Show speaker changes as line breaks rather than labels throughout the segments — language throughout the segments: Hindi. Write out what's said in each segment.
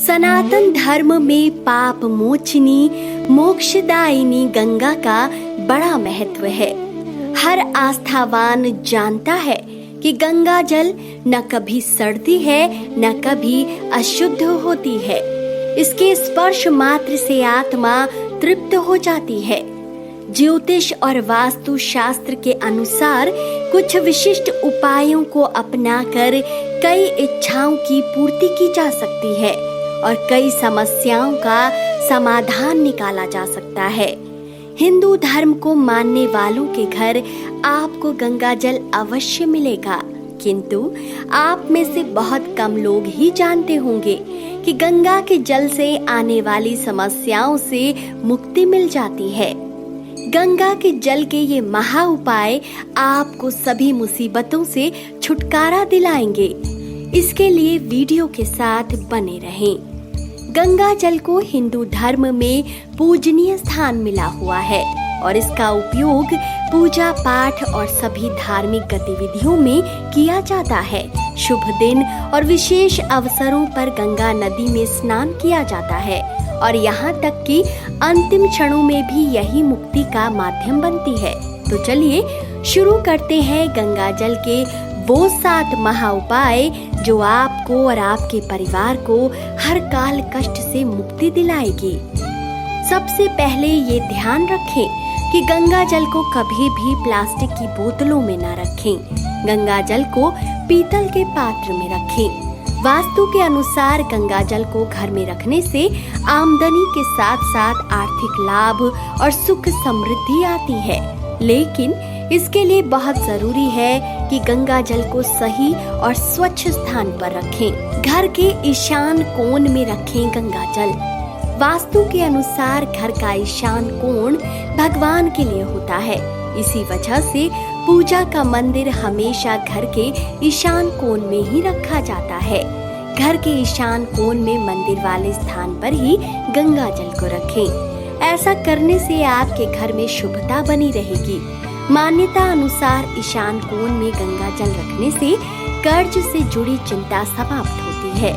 सनातन धर्म में पाप मोचनी मोक्षदायिनी गंगा का बड़ा महत्व है। हर आस्थावान जानता है कि गंगा जल न कभी सड़ती है न कभी अशुद्ध होती है। इसके स्पर्श मात्र से आत्मा तृप्त हो जाती है। ज्योतिष और वास्तु शास्त्र के अनुसार कुछ विशिष्ट उपायों को अपनाकर कई इच्छाओं की पूर्ति की जा सकती है और कई समस्याओं का समाधान निकाला जा सकता है। हिंदू धर्म को मानने वालों के घर आपको गंगा जल अवश्य मिलेगा, किंतु आप में से बहुत कम लोग ही जानते होंगे कि गंगा के जल से आने वाली समस्याओं से मुक्ति मिल जाती है। गंगा के जल के ये महा उपाय आपको सभी मुसीबतों से छुटकारा दिलाएंगे। इसके लिए वीडियो के साथ बने रहें। गंगा जल को हिंदू धर्म में पूजनीय स्थान मिला हुआ है और इसका उपयोग पूजा पाठ और सभी धार्मिक गतिविधियों में किया जाता है। शुभ दिन और विशेष अवसरों पर गंगा नदी में स्नान किया जाता है और यहाँ तक कि अंतिम क्षणों में भी यही मुक्ति का माध्यम बनती है। तो चलिए शुरू करते हैं गंगा जल के वो 7 महा उपाय जो आपको और आपके परिवार को हर काल कष्ट से मुक्ति दिलाएगी। सबसे पहले ये ध्यान रखें कि गंगा जल को कभी भी प्लास्टिक की बोतलों में न रखें। गंगा जल को पीतल के पात्र में रखें। वास्तु के अनुसार गंगा जल को घर में रखने से आमदनी के साथ साथ आर्थिक लाभ और सुख समृद्धि आती है, लेकिन इसके लिए बहुत जरूरी है कि गंगा जल को सही और स्वच्छ स्थान पर रखें। घर के ईशान कोण में रखें गंगा जल। वास्तु के अनुसार घर का ईशान कोण भगवान के लिए होता है। इसी वजह से पूजा का मंदिर हमेशा घर के ईशान कोण में ही रखा जाता है। घर के ईशान कोण में मंदिर वाले स्थान पर ही गंगा जल को रखें। ऐसा करने से आपके घर में शुभता बनी रहेगी। मान्यता अनुसार ईशान कोण में गंगा जल रखने से कर्ज से जुड़ी चिंता समाप्त होती है।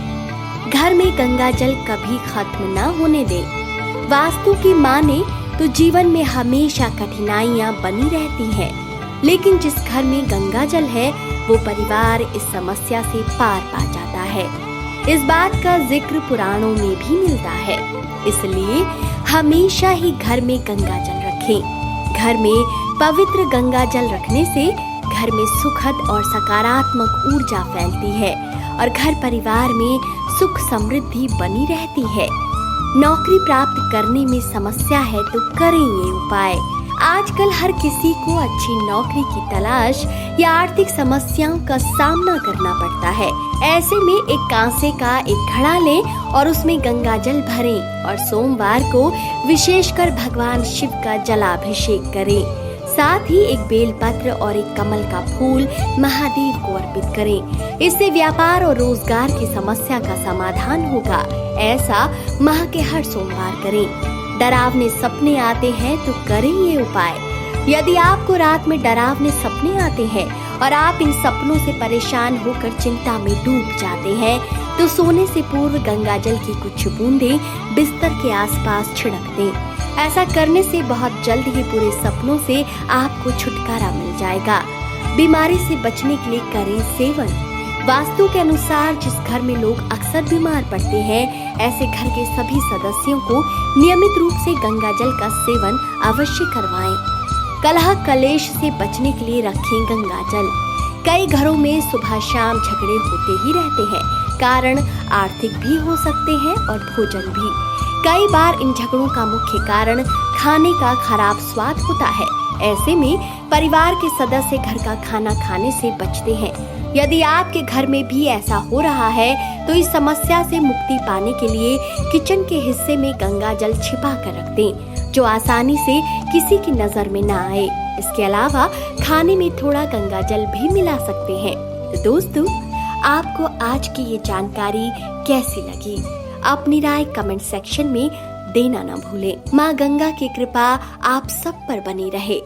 घर में गंगा जल कभी खत्म न होने दें। वास्तु की माने तो जीवन में हमेशा कठिनाइयां बनी रहती हैं, लेकिन जिस घर में गंगा जल है वो परिवार इस समस्या से पार पा जाता है। इस बात का जिक्र पुराणों में भी मिलता है। इसलिए हमेशा ही घर में गंगा जल रखें। घर में पवित्र गंगा जल रखने से घर में सुखद और सकारात्मक ऊर्जा फैलती है और घर परिवार में सुख समृद्धि बनी रहती है। नौकरी प्राप्त करने में समस्या है तो करें ये उपाय। आजकल हर किसी को अच्छी नौकरी की तलाश या आर्थिक समस्याओं का सामना करना पड़ता है। ऐसे में एक कांसे का एक घड़ा लें और उसमें गंगा जल भरें और सोमवार को विशेषकर भगवान शिव का जलाभिषेक करें। साथ ही एक बेलपत्र और एक कमल का फूल महादेव को अर्पित करें। इससे व्यापार और रोजगार की समस्या का समाधान होगा। ऐसा माह के हर सोमवार करें। डरावने सपने आते हैं तो करें ये उपाय। यदि आपको रात में डरावने सपने आते हैं और आप इन सपनों से परेशान होकर चिंता में डूब जाते हैं तो सोने से पूर्व गंगा जल की कुछ बूंदें बिस्तर के आसपास छिड़क दें। ऐसा करने से बहुत जल्द ही पूरे सपनों से आपको छुटकारा मिल जाएगा। बीमारी से बचने के लिए करें सेवन। वास्तु के अनुसार जिस घर में लोग अक्सर बीमार पड़ते हैं, ऐसे घर के सभी सदस्यों को नियमित रूप से गंगा जल का सेवन अवश्य करवाएं। कलह कलेश से बचने के लिए रखें गंगा जल। कई घरों में सुबह शाम झगड़े होते ही रहते हैं। कारण आर्थिक भी हो सकते हैं और भोजन भी। कई बार इन झगड़ों का मुख्य कारण खाने का खराब स्वाद होता है। ऐसे में परिवार के सदस्य घर का खाना खाने से बचते हैं। यदि आपके घर में भी ऐसा हो रहा है तो इस समस्या से मुक्ति पाने के लिए किचन के हिस्से में गंगा जल छिपा कर रख दें, जो आसानी से किसी की नजर में ना आए। इसके अलावा खाने में थोड़ा गंगा जल भी मिला सकते हैं। तो दोस्तों, आपको आज की ये जानकारी कैसी लगी? अपनी राय कमेंट सेक्शन में देना न भूलें। माँ गंगा की कृपा आप सब पर बनी रहे।